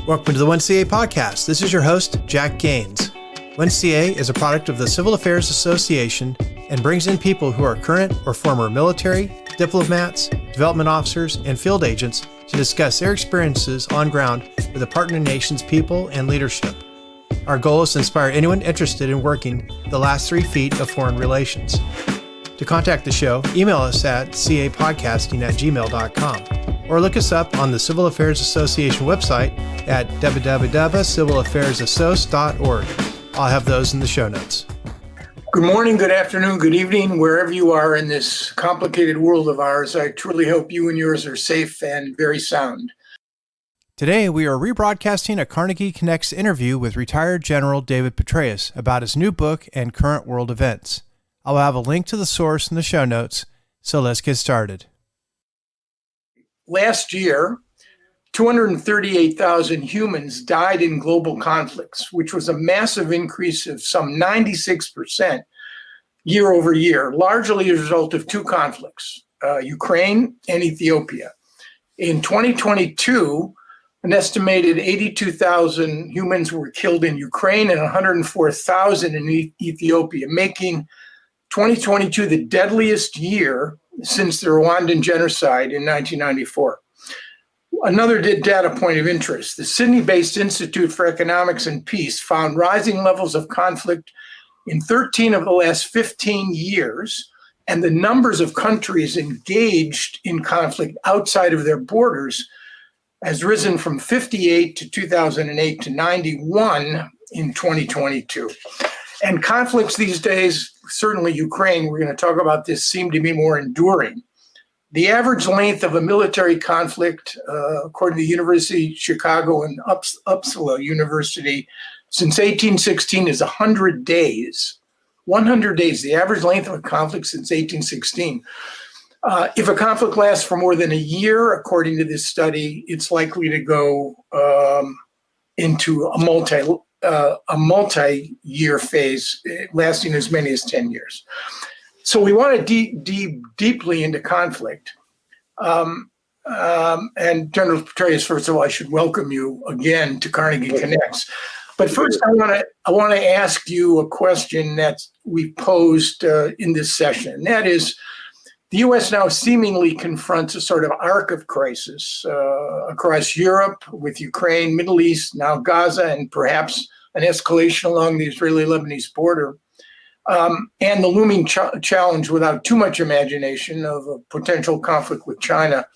Welcome to the 1CA podcast. This is your host, Jack Gaines. 1CA is a product of the Civil Affairs Association and brings in people who are current or former military, diplomats, development officers, and field agents to discuss their experiences on ground with the partner nation's people and leadership. Our goal is to inspire anyone interested in working the last 3 feet of foreign relations. To contact the show, email us at capodcasting@gmail.com or look us up on the Civil Affairs Association website at www.civilaffairsassoc.org. I'll have those in the show notes. Good morning, good afternoon, good evening, wherever you are in this complicated world of ours. I truly hope you and yours are safe and very sound. Today, we are rebroadcasting a Carnegie Connects interview with retired General David Petraeus about his new book and current world events. I'll have a link to the source in the show notes, so let's get started. Last year, 238,000 humans died in global conflicts, which was a massive increase of some 96% year over year, largely as a result of 2 conflicts, Ukraine and Ethiopia. In 2022, an estimated 82,000 humans were killed in Ukraine and 104,000 in Ethiopia, making 2022 the deadliest year since the Rwandan genocide in 1994. Another data point of interest, the Sydney-based Institute for Economics and Peace found rising levels of conflict in 13 of the last 15 years, and the numbers of countries engaged in conflict outside of their borders has risen from 58 to 2008 to 91 in 2022. And conflicts these days, certainly Ukraine, we're going to talk about this, seem to be more enduring. The average length of a military conflict, according to the University of Chicago and Uppsala University, since 1816 is 100 days. 100 days, the average length of a conflict since 1816. If a conflict lasts for more than a year, according to this study, it's likely to go into a multi-year phase, lasting as many as 10 years. So we want to deeply into conflict. And General Petraeus, first of all, I should welcome you again to Carnegie Connects. But first, I want to ask you a question that we posed in this session. And that is, the U.S. now seemingly confronts a sort of arc of crisis across Europe with Ukraine, Middle East, now Gaza, and perhaps an escalation along the Israeli-Lebanese border. And the looming challenge, without too much imagination, of a potential conflict with China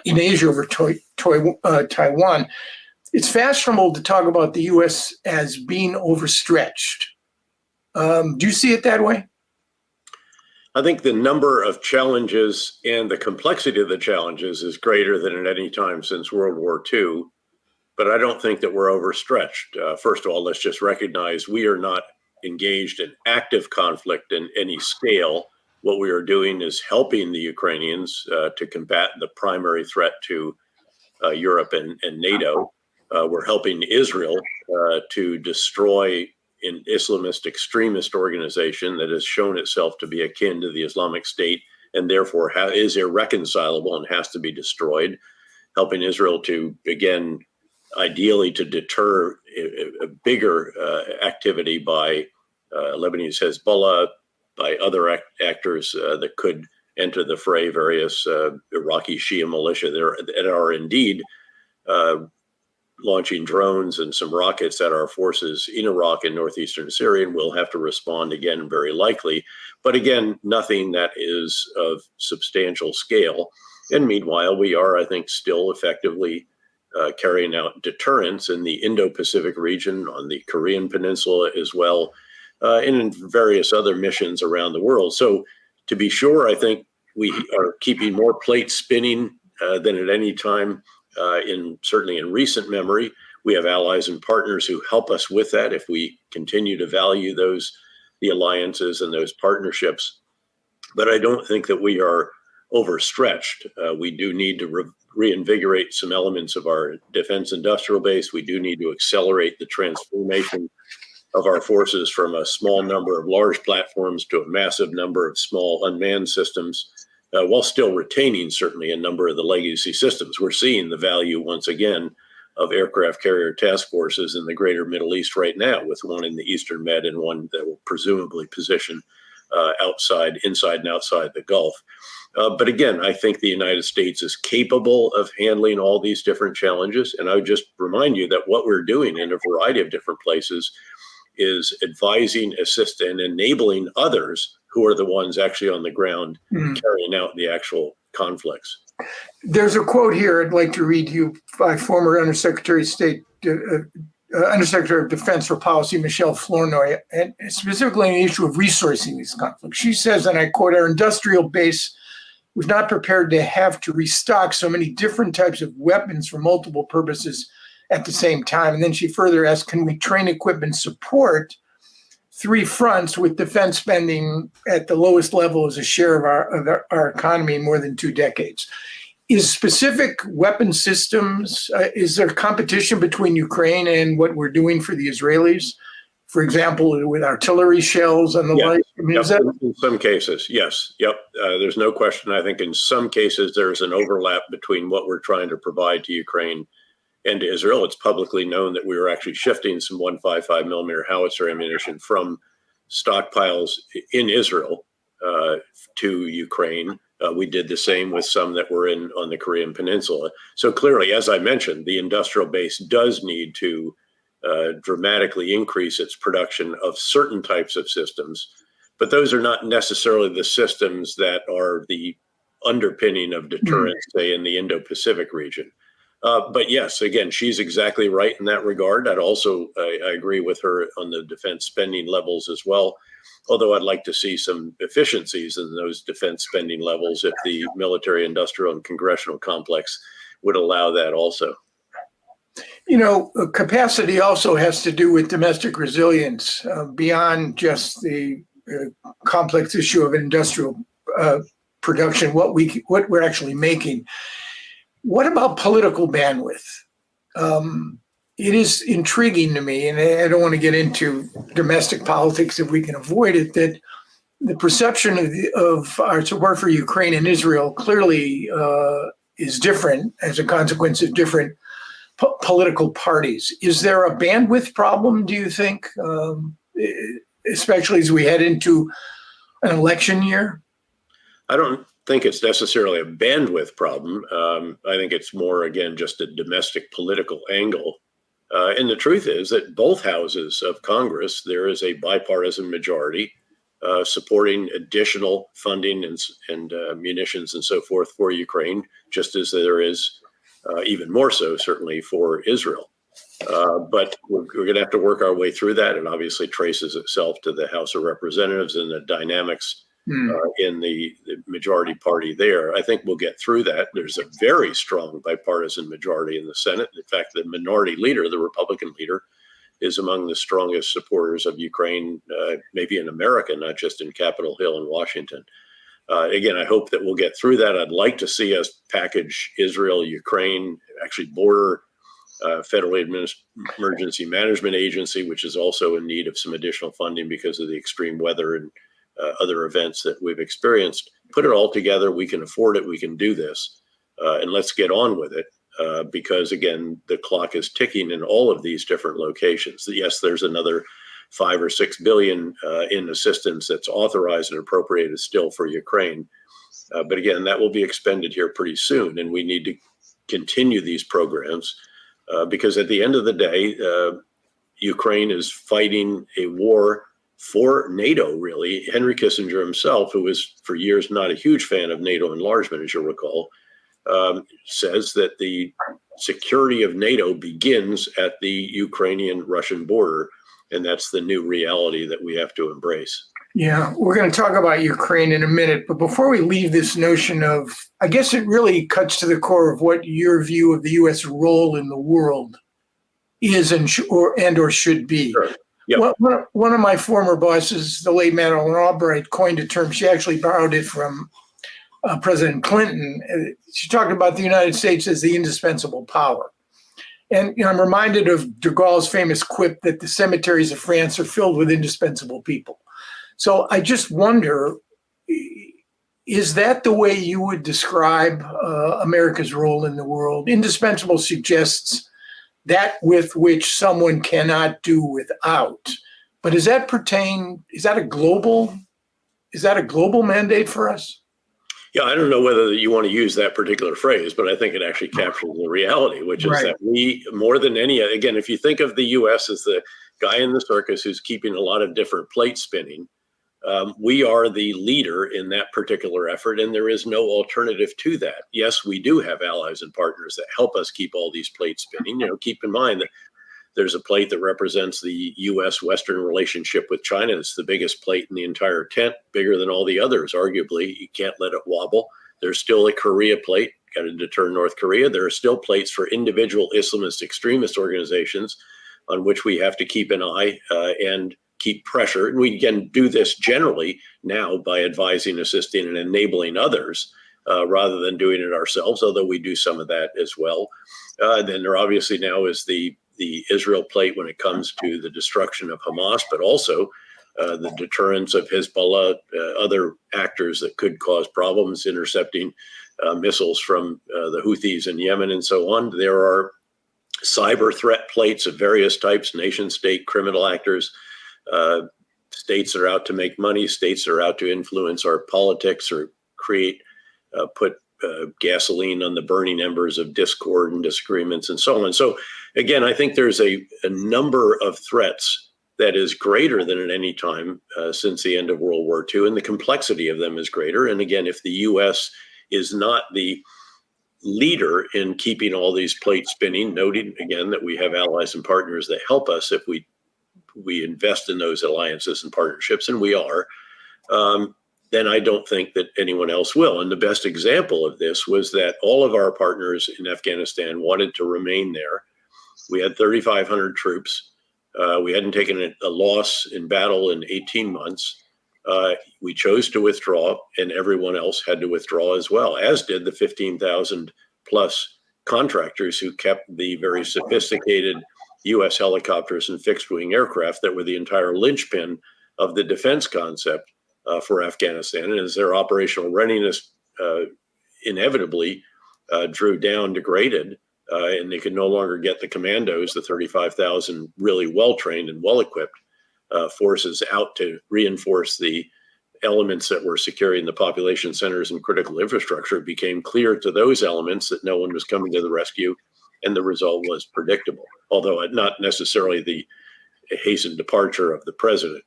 in Asia over Taiwan. It's fashionable to talk about the U.S. as being overstretched. Do you see it that way? I think the number of challenges and the complexity of the challenges is greater than at any time since World War II. But I don't think that we're overstretched. First of all, let's just recognize we are not engaged in active conflict in any scale. What we are doing is helping the Ukrainians to combat the primary threat to Europe and NATO. We're helping Israel to destroy an Islamist extremist organization that has shown itself to be akin to the Islamic State and therefore is irreconcilable and has to be destroyed. Helping Israel to, again, ideally to deter a bigger activity by Lebanese Hezbollah, by other actors that could enter the fray, various Iraqi Shia militia that are indeed launching drones and some rockets at our forces in Iraq and northeastern Syria, and we'll have to respond again, very likely. But again, nothing that is of substantial scale. And meanwhile, we are, I think, still effectively carrying out deterrence in the Indo-Pacific region, on the Korean Peninsula as well, and in various other missions around the world. So to be sure, I think we are keeping more plates spinning than at any time, certainly in recent memory. We have allies and partners who help us with that if we continue to value the alliances and those partnerships. But I don't think that we are overstretched. We do need to reinvigorate some elements of our defense industrial base. We do need to accelerate the transformation of our forces from a small number of large platforms to a massive number of small unmanned systems. while still retaining certainly a number of the legacy systems. We're seeing the value once again of aircraft carrier task forces in the greater Middle East right now, with one in the Eastern Med and one that will presumably position inside and outside the Gulf. But again, I think the United States is capable of handling all these different challenges. And I would just remind you that what we're doing in a variety of different places is advising, assisting, and enabling others who are the ones actually on the ground carrying out the actual conflicts. There's a quote here I'd like to read to you by former Undersecretary of State, Undersecretary of Defense for Policy, Michelle Flournoy, and specifically on the issue of resourcing these conflicts. She says, and I quote, "Our industrial base was not prepared to have to restock so many different types of weapons for multiple purposes at the same time." And then she further asked, "Can we train, equip, and support three fronts with defense spending at the lowest level as a share of our economy in more than 2 decades?" Is specific weapon systems, is there competition between Ukraine and what we're doing for the Israelis? For example, with artillery shells and the like? I mean, is that... In some cases, yes. Yep. There's no question. I think in some cases there's an overlap between what we're trying to provide to Ukraine and to Israel. It's publicly known that we were actually shifting some 155 millimeter howitzer ammunition from stockpiles in Israel to Ukraine. We did the same with some that were on the Korean Peninsula. So clearly, as I mentioned, the industrial base does need to dramatically increase its production of certain types of systems, but those are not necessarily the systems that are the underpinning of deterrence, say, in the Indo-Pacific region. But yes, again, she's exactly right in that regard. I agree with her on the defense spending levels as well, although I'd like to see some efficiencies in those defense spending levels if the military, industrial, and congressional complex would allow that also. You know, capacity also has to do with domestic resilience beyond just the complex issue of industrial production, what we're actually making. What about political bandwidth? It is intriguing to me, and I don't want to get into domestic politics if we can avoid it, that the perception of our support for Ukraine and Israel clearly is different as a consequence of different political parties. Is there a bandwidth problem, do you think, especially as we head into an election year? I don't think it's necessarily a bandwidth problem. I think it's more, again, just a domestic political angle. And the truth is that both houses of Congress, there is a bipartisan majority supporting additional funding and munitions and so forth for Ukraine, just as there is even more so, certainly, for Israel. But we're going to have to work our way through that. And obviously traces itself to the House of Representatives and the dynamics in the majority party there. I think we'll get through that. There's a very strong bipartisan majority in the Senate. In fact, the minority leader, the Republican leader, is among the strongest supporters of Ukraine, maybe in America, not just in Capitol Hill in Washington. Again, I hope that we'll get through that. I'd like to see us package Israel, Ukraine, actually border Federal Emergency Management Agency, which is also in need of some additional funding because of the extreme weather and other events that we've experienced. Put it all together. We can afford it. We can do this. And let's get on with it. Because, again, the clock is ticking in all of these different locations. Yes, there's another 5 or 6 billion in assistance that's authorized and appropriated still for Ukraine. But again, that will be expended here pretty soon. And we need to continue these programs because at the end of the day, Ukraine is fighting a war for NATO, really. Henry Kissinger himself, who was for years not a huge fan of NATO enlargement, as you'll recall, says that the security of NATO begins at the Ukrainian-Russian border. And that's the new reality that we have to embrace. Yeah, we're going to talk about Ukraine in a minute. But before we leave this notion of, I guess it really cuts to the core of what your view of the U.S. role in the world is and or should be. Sure. Yep. One of my former bosses, the late Madeleine Albright, coined a term. She actually borrowed it from President Clinton. She talked about the United States as the indispensable power. And I'm reminded of de Gaulle's famous quip that the cemeteries of France are filled with indispensable people. So I just wonder, is that the way you would describe America's role in the world? Indispensable suggests that with which someone cannot do without. But is that a global mandate for us? Yeah, I don't know whether you want to use that particular phrase, but I think it actually captures the reality, which is that we, more than any, again, if you think of the U.S. as the guy in the circus who's keeping a lot of different plates spinning, we are the leader in that particular effort, and there is no alternative to that. Yes, we do have allies and partners that help us keep all these plates spinning. Keep in mind that there's a plate that represents the U.S.-Western relationship with China. It's the biggest plate in the entire tent, bigger than all the others, arguably. You can't let it wobble. There's still a Korea plate, got to deter North Korea. There are still plates for individual Islamist extremist organizations on which we have to keep an eye and keep pressure. And we can do this generally now by advising, assisting, and enabling others rather than doing it ourselves, although we do some of that as well. Then there obviously now is the Israel plate when it comes to the destruction of Hamas, but also the deterrence of Hezbollah, other actors that could cause problems, intercepting missiles from the Houthis in Yemen and so on. There are cyber threat plates of various types, nation state, criminal actors, states that are out to make money, states that are out to influence our politics or put gasoline on the burning embers of discord and disagreements and so on. So again, I think there's a number of threats that is greater than at any time since the end of World War II, and the complexity of them is greater. And again, if the U.S. is not the leader in keeping all these plates spinning, noting again that we have allies and partners that help us if we invest in those alliances and partnerships, and we are, then I don't think that anyone else will. And the best example of this was that all of our partners in Afghanistan wanted to remain there. We had 3,500 troops. We hadn't taken a loss in battle in 18 months. We chose to withdraw, and everyone else had to withdraw as well, as did the 15,000 plus contractors who kept the very sophisticated U.S. helicopters and fixed-wing aircraft that were the entire linchpin of the defense concept for Afghanistan. And as their operational readiness inevitably drew down, degraded, and they could no longer get the commandos, the 35,000 really well-trained and well-equipped forces out to reinforce the elements that were securing the population centers and critical infrastructure, it became clear to those elements that no one was coming to the rescue, and the result was predictable, although not necessarily the hastened departure of the president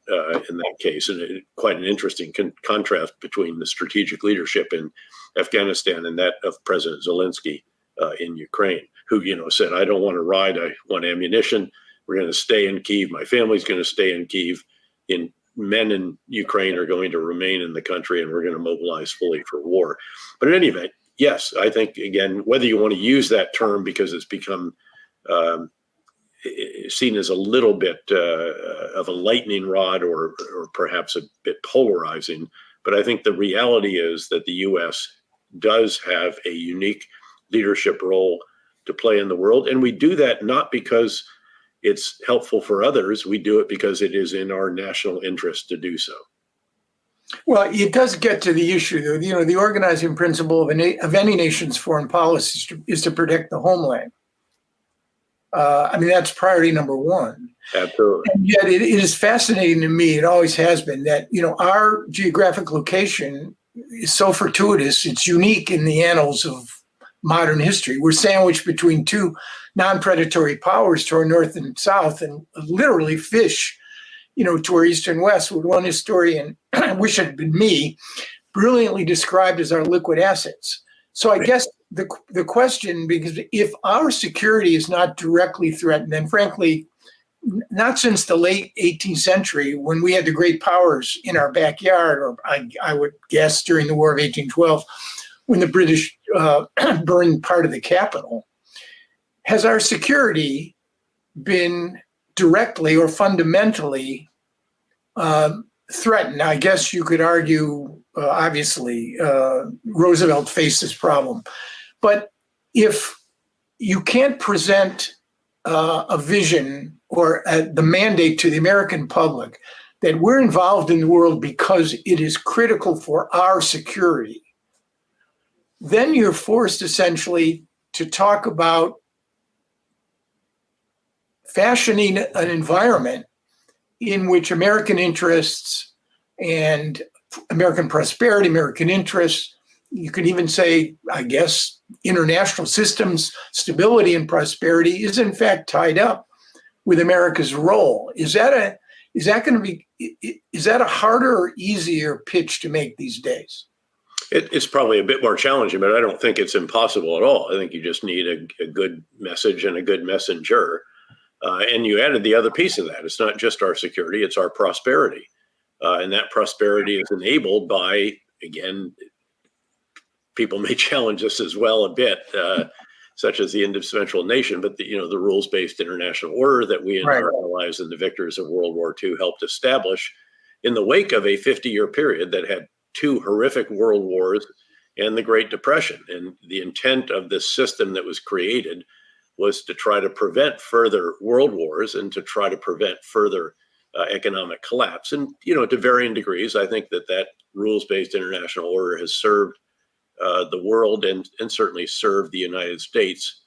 in that case. And quite an interesting contrast between the strategic leadership in Afghanistan and that of President Zelensky in Ukraine, who, said, I don't want to ride, I want ammunition. We're going to stay in Kyiv. My family's going to stay in Kyiv. Men in Ukraine are going to remain in the country, and we're going to mobilize fully for war. But in any event, yes, I think, again, whether you want to use that term because it's become seen as a little bit of a lightning rod or perhaps a bit polarizing, but I think the reality is that the U.S. does have a unique leadership role to play in the world. And we do that not because it's helpful for others. We do it because it is in our national interest to do so. Well, it does get to the issue, though. The organizing principle of any nation's foreign policy is to protect the homeland. That's priority number one. Absolutely. And yet it is fascinating to me, it always has been, that, our geographic location is so fortuitous. It's unique in the annals of modern history. We're sandwiched between two non-predatory powers to our north and south, and literally fish, to our east and west, what one historian, I wish it had been me, brilliantly described as our liquid assets. So I guess the question, because if our security is not directly threatened, and frankly, not since the late 18th century, when we had the great powers in our backyard, or I would guess during the War of 1812, when the British burned part of the capital, has our security been directly or fundamentally threatened? Now, I guess you could argue, obviously, Roosevelt faced this problem. But if you can't present a vision or the mandate to the American public that we're involved in the world because it is critical for our security, then you're forced essentially to talk about fashioning an environment in which American interests and American prosperity, American interests, you could even say, I guess, international systems, stability and prosperity is in fact tied up with America's role. Is that a harder or easier pitch to make these days? It's probably a bit more challenging, but I don't think it's impossible at all. I think you just need a good message and a good messenger. And you added the other piece of that. It's not just our security, it's our prosperity. And that prosperity is enabled by, again, people may challenge this as well a bit, such as the indispensable nation, but the rules-based international order that we and our allies and the victors of World War II helped establish in the wake of a 50-year period that had two horrific world wars and the Great Depression. And the intent of this system that was created was to try to prevent further world wars and to try to prevent further economic collapse. And, to varying degrees, I think that rules-based international order has served the world and certainly served the United States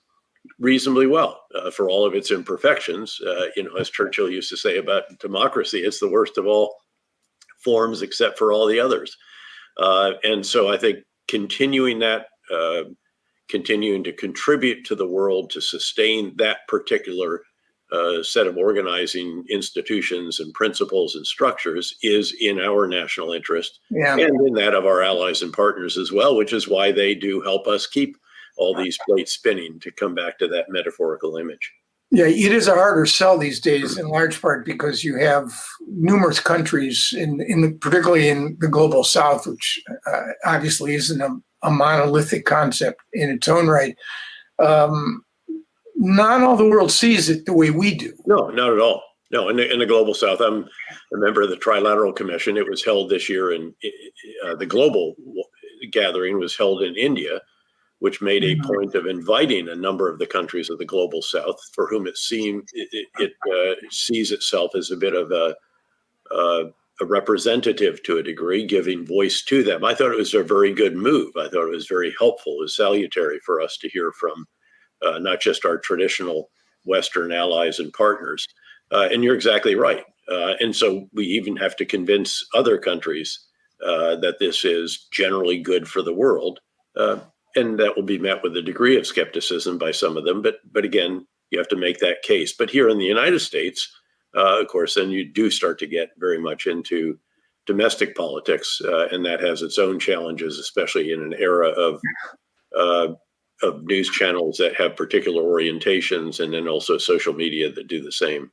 reasonably well for all of its imperfections. As Churchill used to say about democracy, it's the worst of all forms except for all the others. And so I think continuing to contribute to the world to sustain that particular set of organizing institutions and principles and structures is in our national interest and in that of our allies and partners as well, which is why they do help us keep all these plates spinning, to come back to that metaphorical image. Yeah, it is a harder sell these days, in large part because you have numerous countries, particularly in the global South, which obviously isn't a monolithic concept in its own right. Not all the world sees it the way we do. No, not at all. No, in the global South, I'm a member of the Trilateral Commission. It was held this year, and the global gathering was held in India, which made a point of inviting a number of the countries of the global South, for whom it seems it sees itself as a bit of a representative to a degree, giving voice to them. I thought it was a very good move. I thought it was very helpful. It was salutary for us to hear from not just our traditional Western allies and partners. And you're exactly right. And so we even have to convince other countries that this is generally good for the world. And that will be met with a degree of skepticism by some of them. But again, you have to make that case. But here in the United States, of course, then you do start to get very much into domestic politics. And that has its own challenges, especially in an era of news channels that have particular orientations, and then also social media that do the same.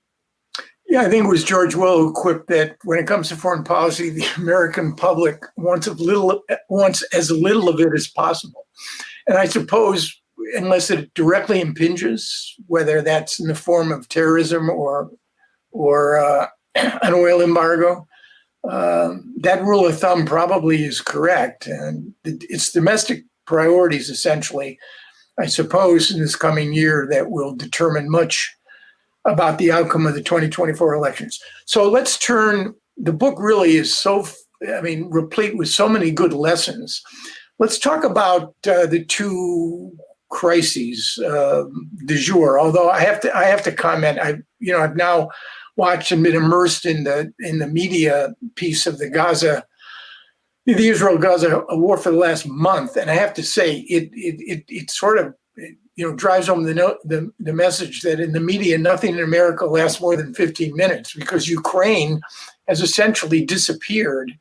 Yeah, I think it was George Will who quipped that when it comes to foreign policy, the American public wants as little of it as possible. And I suppose, unless it directly impinges, whether that's in the form of terrorism or an oil embargo, that rule of thumb probably is correct. And it's domestic priorities, essentially, I suppose, in this coming year that will determine much about the outcome of the 2024 elections. So let's turn, the book really is replete with so many good lessons. Let's talk about the two crises du jour. Although I have to comment, I've now watched and been immersed in the media piece of the Israel-Gaza war for the last month, and I have to say it sort of drives home the message that in the media, nothing in America lasts more than 15 minutes, because Ukraine has essentially disappeared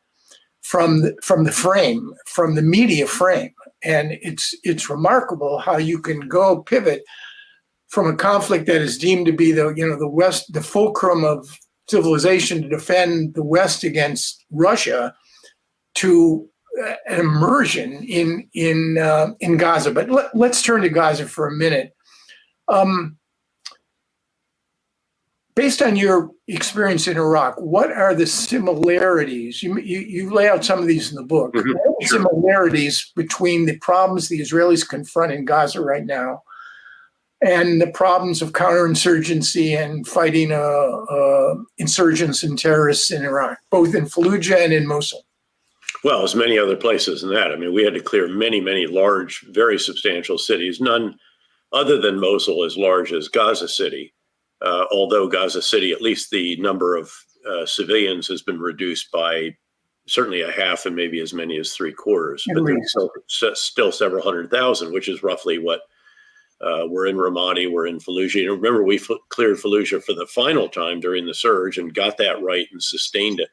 from the frame, from the media frame. And it's remarkable how you can go pivot from a conflict that is deemed to be the West, the fulcrum of civilization to defend the West against Russia, to an immersion in Gaza. But let's turn to Gaza for a minute. Based on your experience in Iraq, what are the similarities? You lay out some of these in the book. Mm-hmm. What are the similarities between the problems the Israelis confront in Gaza right now and the problems of counterinsurgency and fighting insurgents and terrorists in Iraq, both in Fallujah and in Mosul? Well, as many other places than that. I mean, we had to clear many, many large, very substantial cities, none other than Mosul as large as Gaza City. although Gaza City, at least the number of civilians has been reduced by certainly a half and maybe as many as 3/4. But there's still several 100,000, which is roughly what we're in Ramadi, we're in Fallujah. And remember, we cleared Fallujah for the final time during the surge and got that right and sustained it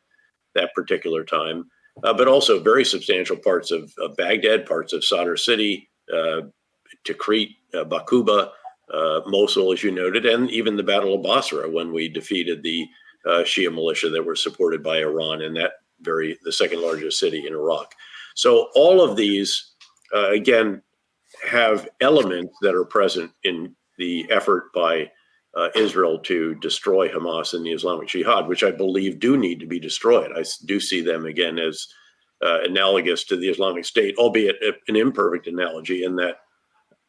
that particular time. But also very substantial parts of Baghdad, parts of Sadr City, Tikrit, Bakuba, Mosul, as you noted, and even the Battle of Basra when we defeated the Shia militia that were supported by Iran in that the second largest city in Iraq. So all of these, again, have elements that are present in the effort by Israel to destroy Hamas and the Islamic Jihad, which I believe do need to be destroyed. I do see them again as analogous to the Islamic State, albeit an imperfect analogy in that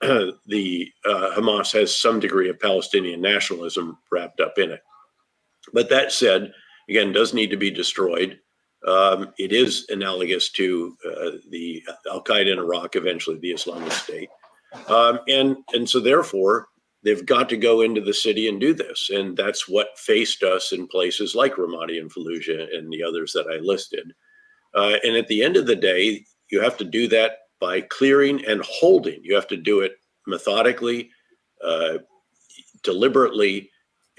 the Hamas has some degree of Palestinian nationalism wrapped up in it. But that said, again, does need to be destroyed. It is analogous to the Al-Qaeda in Iraq, eventually the Islamic State. And so therefore, they've got to go into the city and do this. And that's what faced us in places like Ramadi and Fallujah and the others that I listed. And at the end of the day, you have to do that by clearing and holding. You have to do it methodically, deliberately,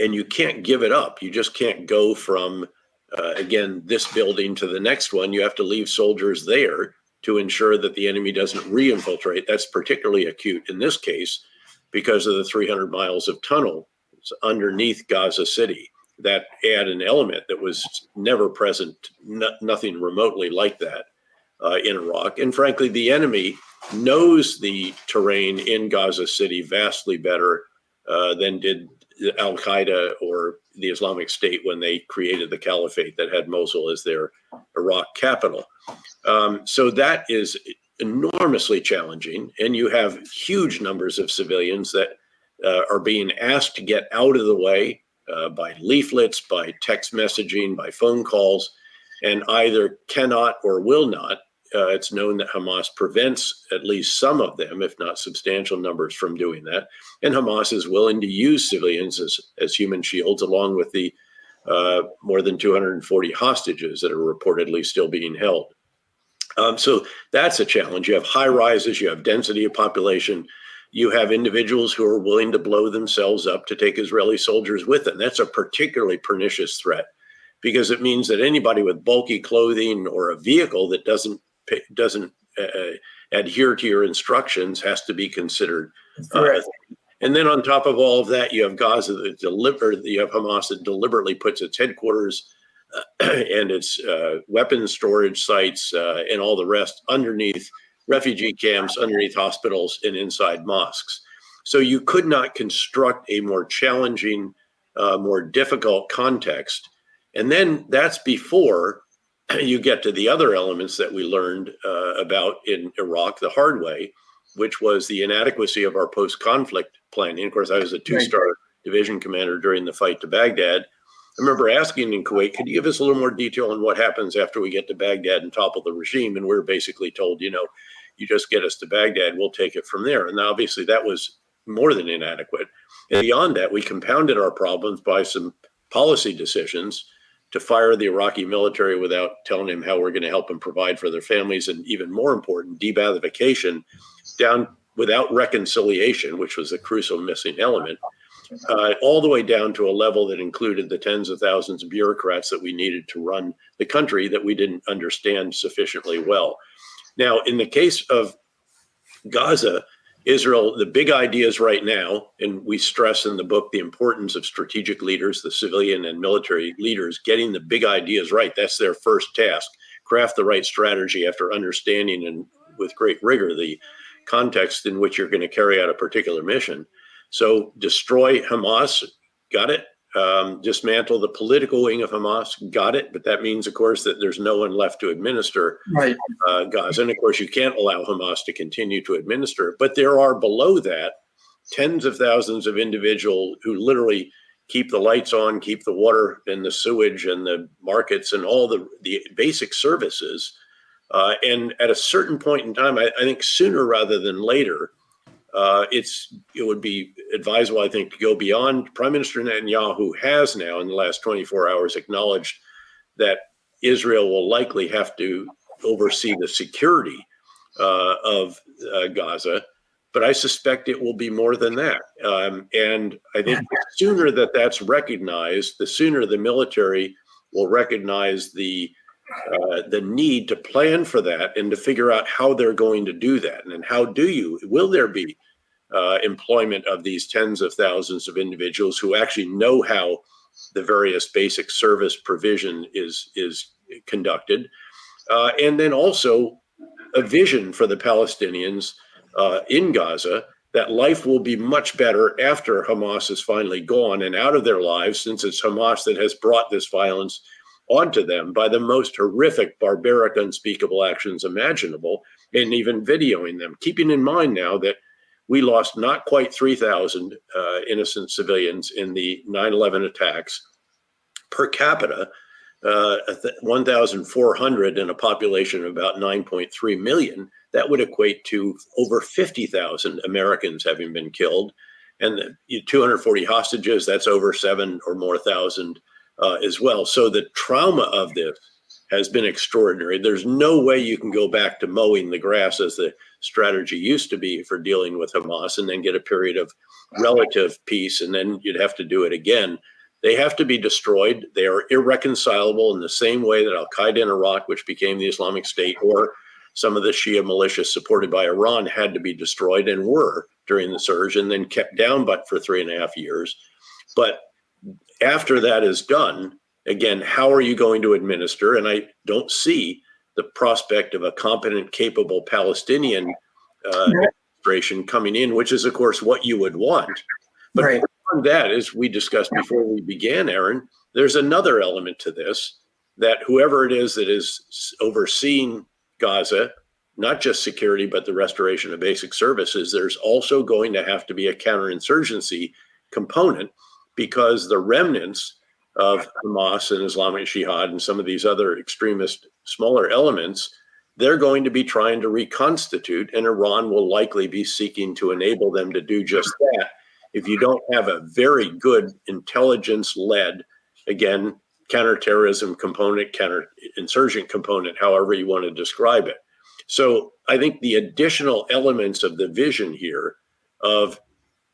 and you can't give it up. You just can't go from, again, this building to the next one. You have to leave soldiers there to ensure that the enemy doesn't re-infiltrate. That's particularly acute in this case because of the 300 miles of tunnel underneath Gaza City that add an element that was never present, nothing remotely like that in Iraq. And frankly, the enemy knows the terrain in Gaza City vastly better than did Al-Qaeda or the Islamic State when they created the caliphate that had Mosul as their Iraq capital. So that is enormously challenging. And you have huge numbers of civilians that are being asked to get out of the way by leaflets, by text messaging, by phone calls, and either cannot or will not. It's known that Hamas prevents at least some of them, if not substantial numbers, from doing that. And Hamas is willing to use civilians as human shields, along with the more than 240 hostages that are reportedly still being held. So that's a challenge. You have high rises, you have density of population, you have individuals who are willing to blow themselves up to take Israeli soldiers with them. That's a particularly pernicious threat because it means that anybody with bulky clothing or a vehicle that doesn't adhere to your instructions has to be considered. And then on top of all of that, you have Gaza that you have Hamas that deliberately puts its headquarters and its weapons storage sites and all the rest underneath refugee camps, underneath hospitals, and inside mosques. So you could not construct a more challenging, more difficult context. And then that's before you get to the other elements that we learned about in Iraq the hard way, which was the inadequacy of our post-conflict planning. Of course, I was a two-star division commander during the fight to Baghdad. I remember asking in Kuwait, could you give us a little more detail on what happens after we get to Baghdad and topple the regime? And we were basically told, you just get us to Baghdad, we'll take it from there. And obviously that was more than inadequate. And beyond that, we compounded our problems by some policy decisions to fire the Iraqi military without telling them how we're going to help them provide for their families, and even more important, de-Baathification down without reconciliation, which was the crucial missing element, all the way down to a level that included the tens of thousands of bureaucrats that we needed to run the country that we didn't understand sufficiently well. Now, in the case of Gaza, Israel, the big ideas right now, and we stress in the book the importance of strategic leaders, the civilian and military leaders, getting the big ideas right. That's their first task. Craft the right strategy after understanding and with great rigor the context in which you're going to carry out a particular mission. So destroy Hamas, got it. Dismantle the political wing of Hamas, got it. But that means, of course, that there's no one left to administer Gaza. And of course, you can't allow Hamas to continue to administer. But there are below that tens of thousands of individuals who literally keep the lights on, keep the water and the sewage and the markets and all the basic services. And at a certain point in time, I think sooner rather than later, it would be advisable, I think, to go beyond. Prime Minister Netanyahu has now, in the last 24 hours, acknowledged that Israel will likely have to oversee the security of Gaza, but I suspect it will be more than that. And I think the sooner that that's recognized, the sooner the military will recognize the need to plan for that and to figure out how they're going to do that. And how will there be employment of these tens of thousands of individuals who actually know how the various basic service provision is conducted, and then also a vision for the Palestinians in Gaza that life will be much better after Hamas is finally gone and out of their lives, since it's Hamas that has brought this violence onto them by the most horrific, barbaric, unspeakable actions imaginable, and even videoing them, keeping in mind now that we lost not quite 3,000 innocent civilians in the 9/11 attacks. Per capita, 1,400 in a population of about 9.3 million. That would equate to over 50,000 Americans having been killed. And 240 hostages, that's over 7 or more thousand as well. So the trauma of this has been extraordinary. There's no way you can go back to mowing the grass as the strategy used to be for dealing with Hamas and then get a period of relative peace, and then you'd have to do it again. They have to be destroyed. They are irreconcilable in the same way that Al-Qaeda in Iraq, which became the Islamic State, or some of the Shia militias supported by Iran, had to be destroyed and were during the surge, and then kept down but for 3.5 years. But after that is done, again, how are you going to administer? And I don't see the prospect of a competent, capable Palestinian administration coming in, which is, of course, what you would want. But right. Beyond that, as we discussed before we began, Aaron, there's another element to this, that whoever it is that is overseeing Gaza, not just security, but the restoration of basic services, there's also going to have to be a counterinsurgency component, because the remnants of Hamas and Islamic Jihad and some of these other extremist smaller elements, they're going to be trying to reconstitute, and Iran will likely be seeking to enable them to do just that. If you don't have a very good intelligence-led, again, counterterrorism component, counterinsurgent component, however you want to describe it. So I think the additional elements of the vision here of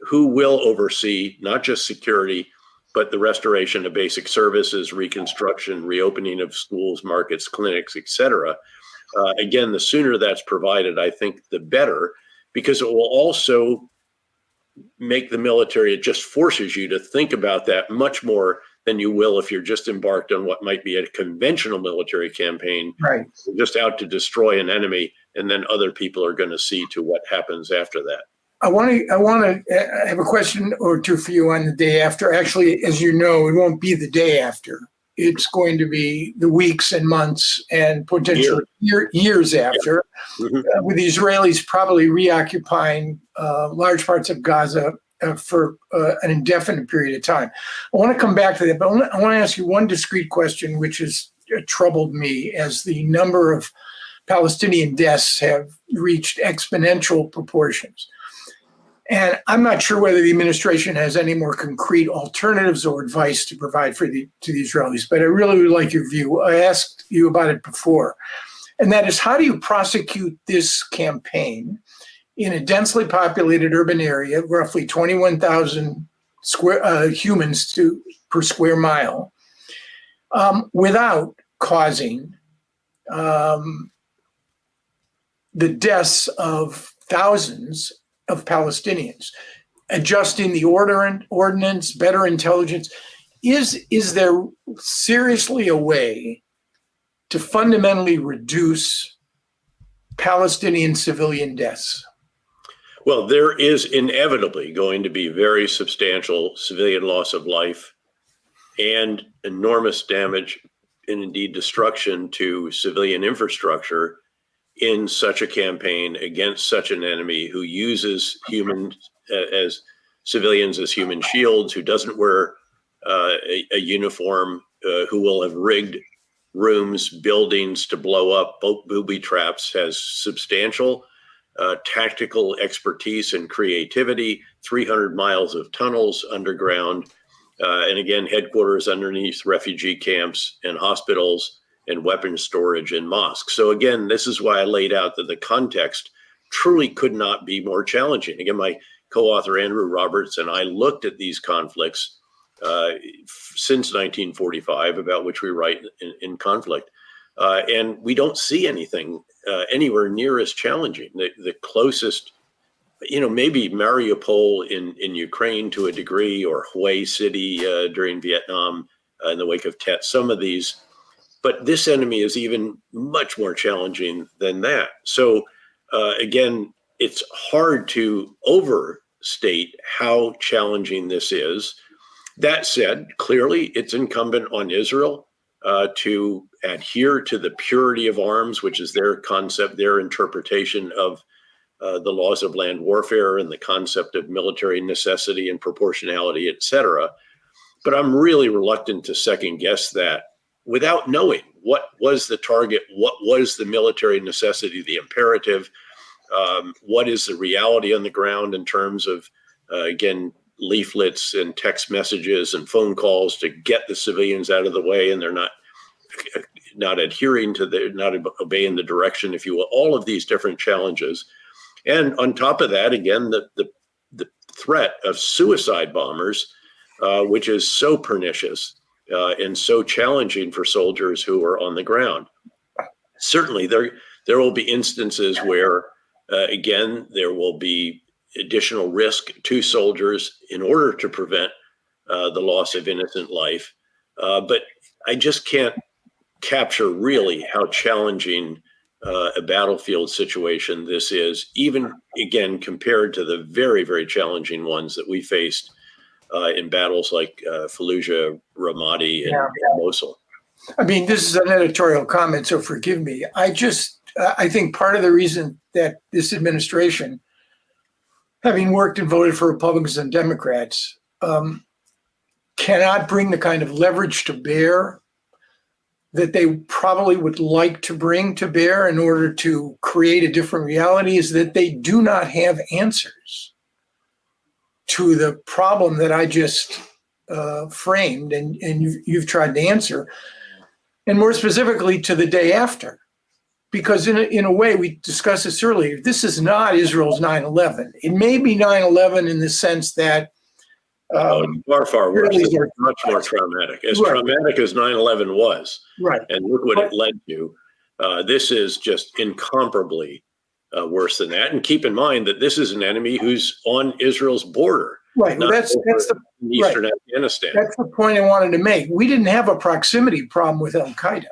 who will oversee not just security, but the restoration of basic services, reconstruction, reopening of schools, markets, clinics, et cetera. Again, the sooner that's provided, I think the better, because it will also make the military, it just forces you to think about that much more than you will if you're just embarked on what might be a conventional military campaign, Right. just out to destroy an enemy, and then other people are going to see to what happens after that. I want to have a question or two for you on the day after. Actually, as you know, it won't be the day after. It's going to be the weeks and months and potentially years after, with the Israelis probably reoccupying large parts of Gaza for an indefinite period of time. I want to come back to that, but I want to ask you one discrete question, which has troubled me as the number of Palestinian deaths have reached exponential proportions. And I'm not sure whether the administration has any more concrete alternatives or advice to provide to the Israelis, but I really would like your view. I asked you about it before, and that is, how do you prosecute this campaign in a densely populated urban area, roughly 21,000 humans per square mile, without causing the deaths of thousands of Palestinians, adjusting the ordinance, better intelligence? Is there seriously a way to fundamentally reduce Palestinian civilian deaths? Well, there is inevitably going to be very substantial civilian loss of life and enormous damage and indeed destruction to civilian infrastructure in such a campaign against such an enemy who uses civilians as human shields, who doesn't wear a uniform, who will have rigged rooms, buildings to blow up, booby traps, has substantial tactical expertise and creativity, 300 miles of tunnels underground, and again, headquarters underneath refugee camps and hospitals and weapons storage and mosques. So again, this is why I laid out that the context truly could not be more challenging. Again, my co-author Andrew Roberts and I looked at these conflicts since 1945, about which we write in Conflict, and we don't see anything anywhere near as challenging. The closest, maybe Mariupol in Ukraine to a degree, or Hue City during Vietnam in the wake of Tet, some of these. But this enemy is even much more challenging than that. So again, it's hard to overstate how challenging this is. That said, clearly it's incumbent on Israel to adhere to the purity of arms, which is their concept, their interpretation of the laws of land warfare and the concept of military necessity and proportionality, et cetera. But I'm really reluctant to second guess that without knowing what was the target, what was the military necessity, the imperative, what is the reality on the ground in terms of, again, leaflets and text messages and phone calls to get the civilians out of the way, and they're not adhering to not obeying the direction, if you will, all of these different challenges. And on top of that, again, the threat of suicide bombers, which is so pernicious and so challenging for soldiers who are on the ground. Certainly, there will be instances where, again, there will be additional risk to soldiers in order to prevent the loss of innocent life. But I just can't capture really how challenging a battlefield situation this is, even, again, compared to the very, very challenging ones that we faced in battles like Fallujah, Ramadi, and Mosul. I mean, this is an editorial comment, so forgive me. I think part of the reason that this administration, having worked and voted for Republicans and Democrats, cannot bring the kind of leverage to bear that they probably would like to bring to bear in order to create a different reality, is that they do not have answers to the problem that I just framed and you've tried to answer, and more specifically to the day after. Because in a way, we discussed this earlier, this is not Israel's 9/11. It may be 9/11 in the sense that far worse. It's much more traumatic. As traumatic as 9/11 was, and look what it led to. This is just incomparably worse than that. And keep in mind that this is an enemy who's on Israel's border. Right. Well, that's the eastern Afghanistan. That's the point I wanted to make. We didn't have a proximity problem with Al Qaeda.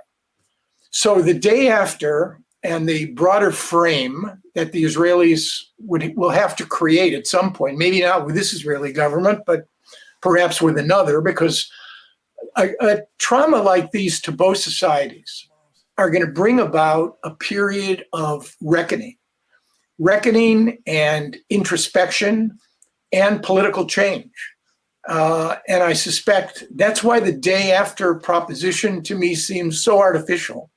So the day after, and the broader frame that the Israelis will have to create at some point, maybe not with this Israeli government, but perhaps with another, because a trauma like these to both societies are going to bring about a period of reckoning and introspection and political change. And I suspect that's why the day after proposition to me seems so artificial.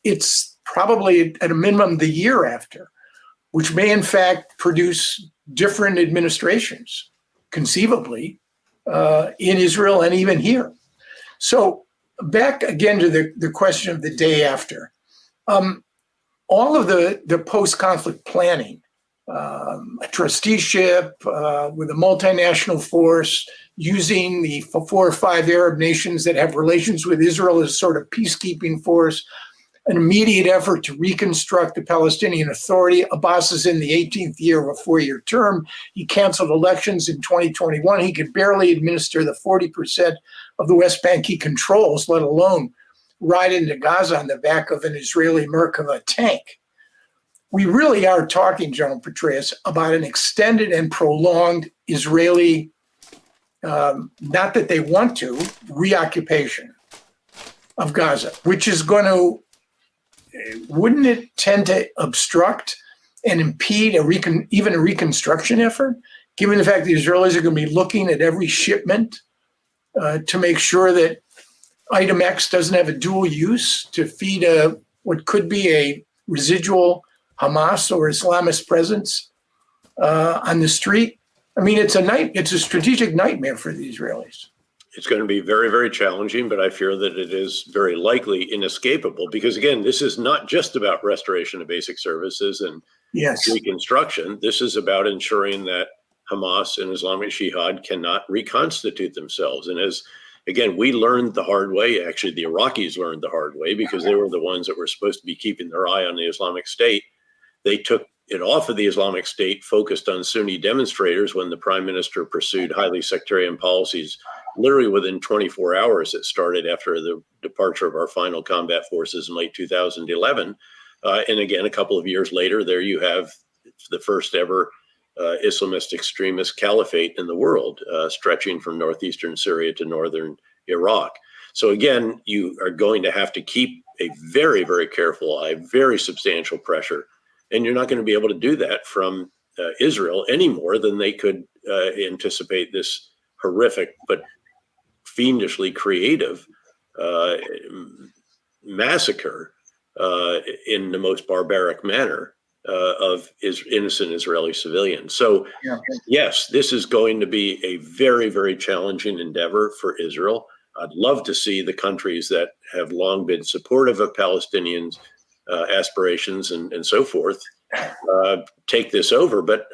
It's probably at a minimum the year after, which may in fact produce different administrations, conceivably, in Israel and even here. So back again to the question of the day after. All of the post-conflict planning, a trusteeship with a multinational force, using the 4 or 5 Arab nations that have relations with Israel as sort of peacekeeping force, an immediate effort to reconstruct the Palestinian Authority. Abbas is in the 18th year of a 4-year term. He canceled elections in 2021. He could barely administer the 40% of the West Bank he controls, let alone ride into Gaza on the back of an Israeli Merkava tank. We really are talking, General Petraeus, about an extended and prolonged Israeli, not that they want to, reoccupation of Gaza, which is going to, wouldn't it tend to obstruct and impede even a reconstruction effort, given the fact that the Israelis are going to be looking at every shipment to make sure that item X doesn't have a dual use to feed what could be a residual Hamas or Islamist presence on the street. I mean, it's a strategic nightmare for the Israelis. It's going to be very, very challenging, but I fear that it is very likely inescapable because, again, this is not just about restoration of basic services and reconstruction. This is about ensuring that Hamas and Islamic Jihad cannot reconstitute themselves. And as, again, we learned the hard way, actually the Iraqis learned the hard way because they were the ones that were supposed to be keeping their eye on the Islamic State. They took it off of the Islamic State, focused on Sunni demonstrators when the prime minister pursued highly sectarian policies. Literally within 24 hours, it started after the departure of our final combat forces in late 2011. And again, a couple of years later, there you have the first ever Islamist extremist caliphate in the world, stretching from northeastern Syria to northern Iraq. So again, you are going to have to keep a very, very careful eye, very substantial pressure. And you're not going to be able to do that from Israel any more than they could anticipate this horrific but fiendishly creative massacre in the most barbaric manner of innocent Israeli civilians. So, yes, this is going to be a very, very challenging endeavor for Israel. I'd love to see the countries that have long been supportive of Palestinians' aspirations and so forth take this over. But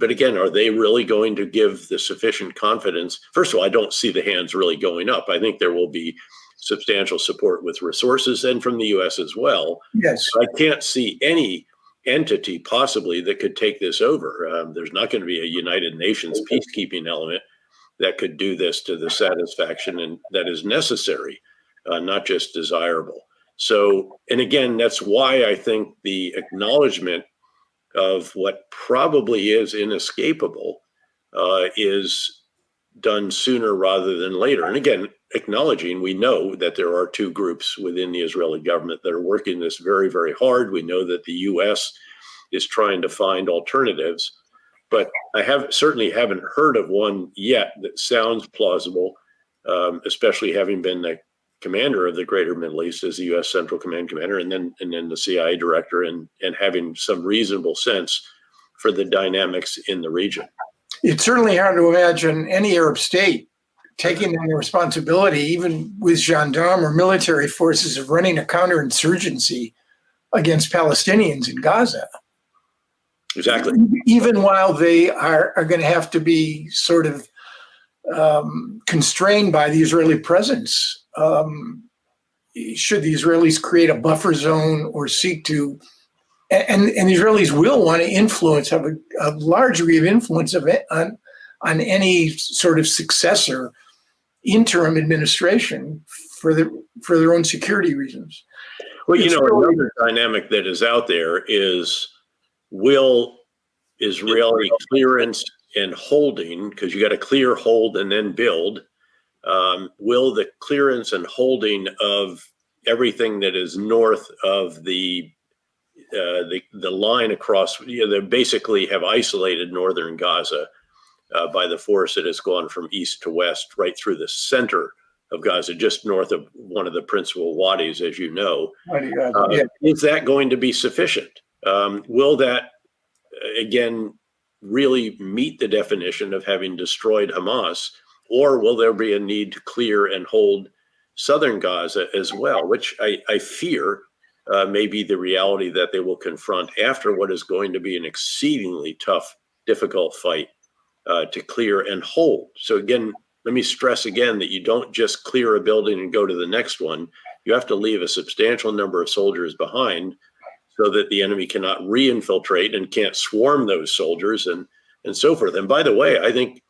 again, are they really going to give the sufficient confidence? First of all, I don't see the hands really going up. I think there will be substantial support with resources and from the U.S. as well. Yes. I can't see any entity possibly that could take this over. There's not going to be a United Nations peacekeeping element that could do this to the satisfaction and that is necessary, not just desirable. So, and again, that's why I think the acknowledgement of what probably is inescapable is done sooner rather than later. And again, acknowledging we know that there are two groups within the Israeli government that are working this very, very hard. We know that the U.S. is trying to find alternatives, but I certainly haven't heard of one yet that sounds plausible, especially having been the commander of the Greater Middle East as the U.S. Central Command commander, and then the CIA director, and having some reasonable sense for the dynamics in the region. It's certainly hard to imagine any Arab state taking on the responsibility, even with gendarme or military forces, of running a counterinsurgency against Palestinians in Gaza. Exactly. Even while they are going to have to be sort of constrained by the Israeli presence. Should the Israelis create a buffer zone or seek to, and the Israelis will want to influence, have a large degree of influence on any sort of successor interim administration for their own security reasons. Well, another dynamic that is out there is, will Israeli clearance and holding, because you got to clear, hold, and then build, will the clearance and holding of everything that is north of the line across, they basically have isolated northern Gaza by the force that has gone from east to west right through the center of Gaza, just north of one of the principal wadis, as you know. Is that going to be sufficient? Will that, again, really meet the definition of having destroyed Hamas, or will there be a need to clear and hold southern Gaza as well, which I fear may be the reality that they will confront after what is going to be an exceedingly tough, difficult fight to clear and hold. So again, let me stress again that you don't just clear a building and go to the next one. You have to leave a substantial number of soldiers behind so that the enemy cannot re-infiltrate and can't swarm those soldiers and so forth. And by the way, I think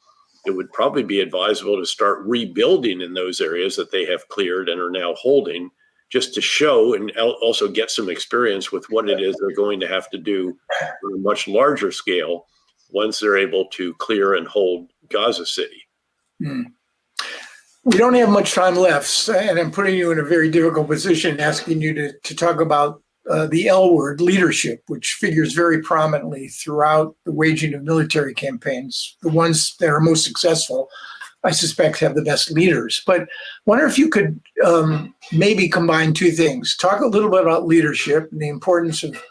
it would probably be advisable to start rebuilding in those areas that they have cleared and are now holding, just to show and also get some experience with what it is they're going to have to do on a much larger scale once they're able to clear and hold Gaza City. We don't have much time left, and I'm putting you in a very difficult position, asking you to talk about the L word, leadership, which figures very prominently throughout the waging of military campaigns. The ones that are most successful, I suspect, have the best leaders. But I wonder if you could maybe combine two things. Talk a little bit about leadership and the importance of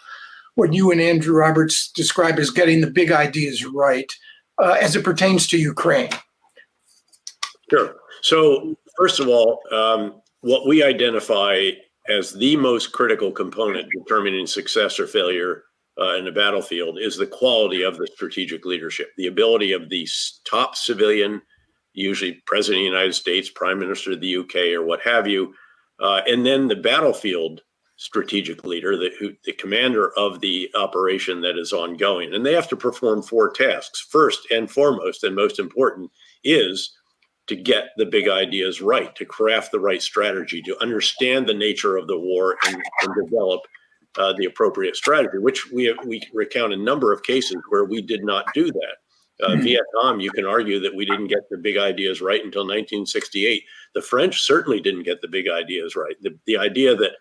what you and Andrew Roberts describe as getting the big ideas right as it pertains to Ukraine? Sure. So first of all, what we identify as the most critical component determining success or failure in the battlefield is the quality of the strategic leadership, the ability of the top civilian, usually President of the United States, Prime Minister of the UK, or what have you, and then the battlefield strategic leader, the commander of the operation that is ongoing. And they have to perform 4 tasks. First and foremost, and most important, is to get the big ideas right, to craft the right strategy, to understand the nature of the war and develop the appropriate strategy, which we recount a number of cases where we did not do that. Vietnam, you can argue that we didn't get the big ideas right until 1968. The French certainly didn't get the big ideas right. The idea that,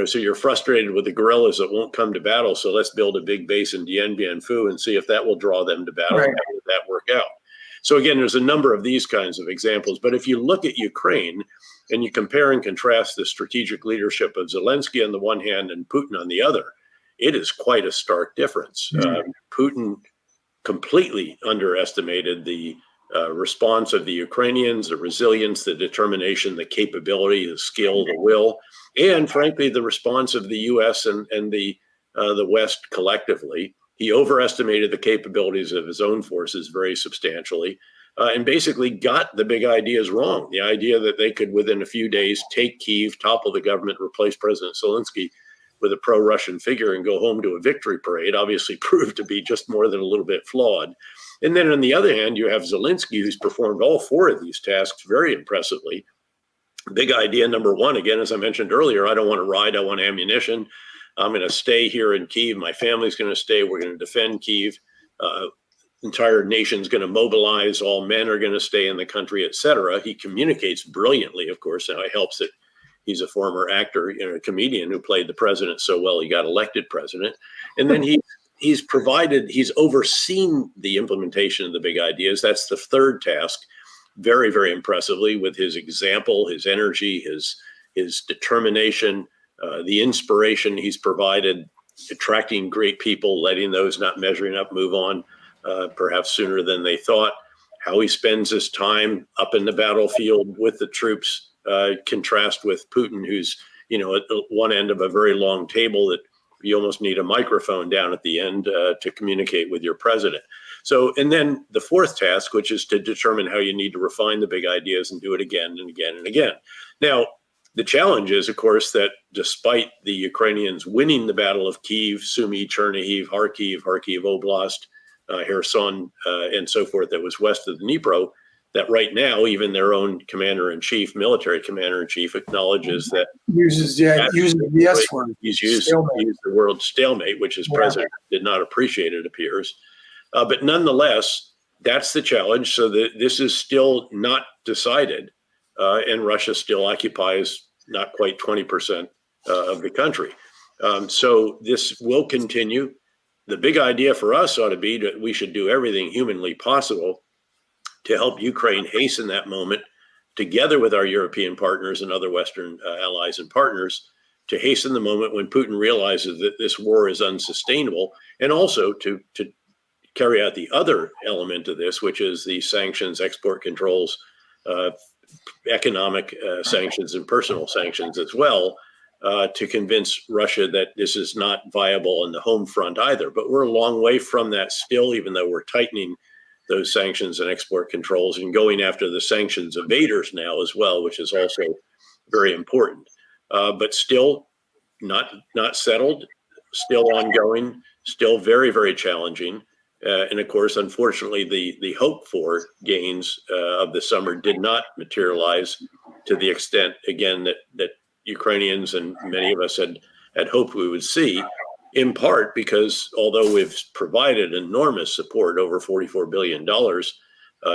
so you're frustrated with the guerrillas that won't come to battle, so let's build a big base in Dien Bien Phu and see if that will draw them to battle. Right. How did that work out? So again, there's a number of these kinds of examples. But if you look at Ukraine and you compare and contrast the strategic leadership of Zelensky on the one hand and Putin on the other, it is quite a stark difference. Putin completely underestimated the response of the Ukrainians, the resilience, the determination, the capability, the skill, the will, and frankly, the response of the U.S. and the West collectively. He overestimated the capabilities of his own forces very substantially, and basically got the big ideas wrong. The idea that they could, within a few days, take Kyiv, topple the government, replace President Zelensky with a pro-Russian figure and go home to a victory parade obviously proved to be just more than a little bit flawed. And then on the other hand, you have Zelensky, who's performed all 4 of these tasks very impressively. Big idea number 1, again, as I mentioned earlier, I don't want to ride, I want ammunition. I'm going to stay here in Kyiv. My family's going to stay. We're going to defend Kyiv. Entire nation's going to mobilize. All men are going to stay in the country, etc. He communicates brilliantly, of course. Now it helps that he's a former actor, a comedian who played the president so well he got elected president. And then he's overseen the implementation of the big ideas. That's the 3rd task, very, very impressively, with his example, his energy, his determination, the inspiration he's provided, attracting great people, letting those not measuring up move on perhaps sooner than they thought, how he spends his time up in the battlefield with the troops, contrast with Putin, who's, at one end of a very long table that you almost need a microphone down at the end to communicate with your president. So, and then the 4th task, which is to determine how you need to refine the big ideas and do it again and again and again. Now, the challenge is, of course, that despite the Ukrainians winning the Battle of Kyiv, Sumy, Chernihiv, Kharkiv Oblast, Kherson, and so forth, that was west of the Dnipro, that right now, even their own commander-in-chief, military commander-in-chief, acknowledges that uses the S word. He's used the word stalemate, which his president did not appreciate, it appears. But nonetheless, that's the challenge. So this is still not decided. And Russia still occupies not quite 20% of the country. So this will continue. The big idea for us ought to be that we should do everything humanly possible to help Ukraine hasten that moment, together with our European partners and other Western allies and partners, to hasten the moment when Putin realizes that this war is unsustainable, and also to carry out the other element of this, which is the sanctions, export controls, economic sanctions and personal sanctions as well, to convince Russia that this is not viable on the home front either. But we're a long way from that still, even though we're tightening those sanctions and export controls and going after the sanctions evaders now as well, which is also very important. But still not settled, still ongoing, still very, very challenging. And of course, unfortunately, the hope for gains of the summer did not materialize to the extent, again, that Ukrainians and many of us had hoped we would see, in part because although we've provided enormous support, over $44 billion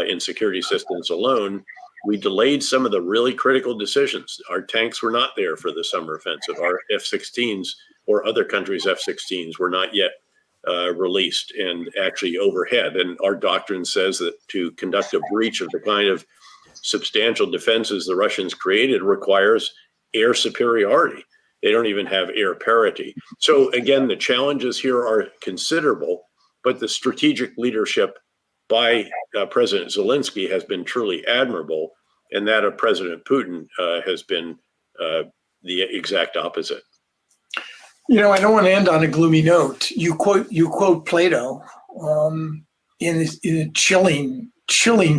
in security assistance alone, we delayed some of the really critical decisions. Our tanks were not there for the summer offensive. Our F-16s or other countries' F-16s were not yet released and actually overhead. And our doctrine says that to conduct a breach of the kind of substantial defenses the Russians created requires air superiority. They don't even have air parity. So again, the challenges here are considerable, but the strategic leadership by President Zelensky has been truly admirable, and that of President Putin has been the exact opposite. I don't want to end on a gloomy note. You quote Plato in a chilling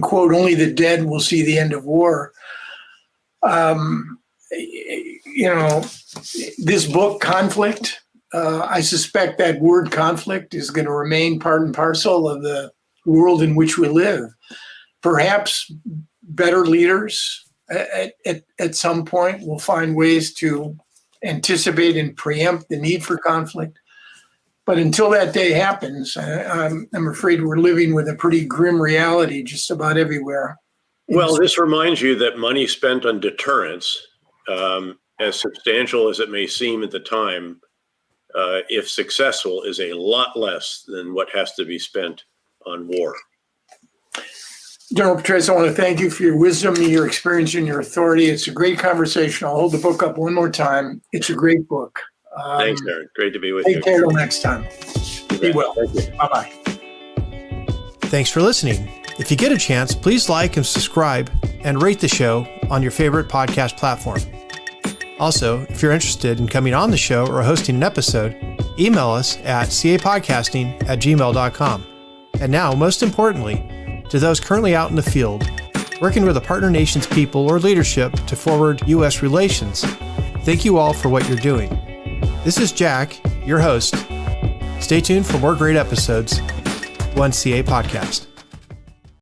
quote, "Only the dead will see the end of war." This book, Conflict, I suspect that word conflict is going to remain part and parcel of the world in which we live. Perhaps better leaders at some point will find ways to anticipate and preempt the need for conflict. But until that day happens, I'm afraid we're living with a pretty grim reality just about everywhere. Well, this reminds you that money spent on deterrence, as substantial as it may seem at the time, if successful, is a lot less than what has to be spent on war. General Petraeus, I want to thank you for your wisdom, your experience, and your authority. It's a great conversation. I'll hold the book up one more time. It's a great book. Thanks, Aaron. Great to be with you. Take care till next time. Be well. Thank you. Bye-bye. Thanks for listening. If you get a chance, please like and subscribe and rate the show on your favorite podcast platform. Also, if you're interested in coming on the show or hosting an episode, email us at capodcasting@gmail.com. And now, most importantly, to those currently out in the field, working with a partner nation's people or leadership to forward U.S. relations, thank you all for what you're doing. This is Jack, your host. Stay tuned for more great episodes. 1CA Podcast.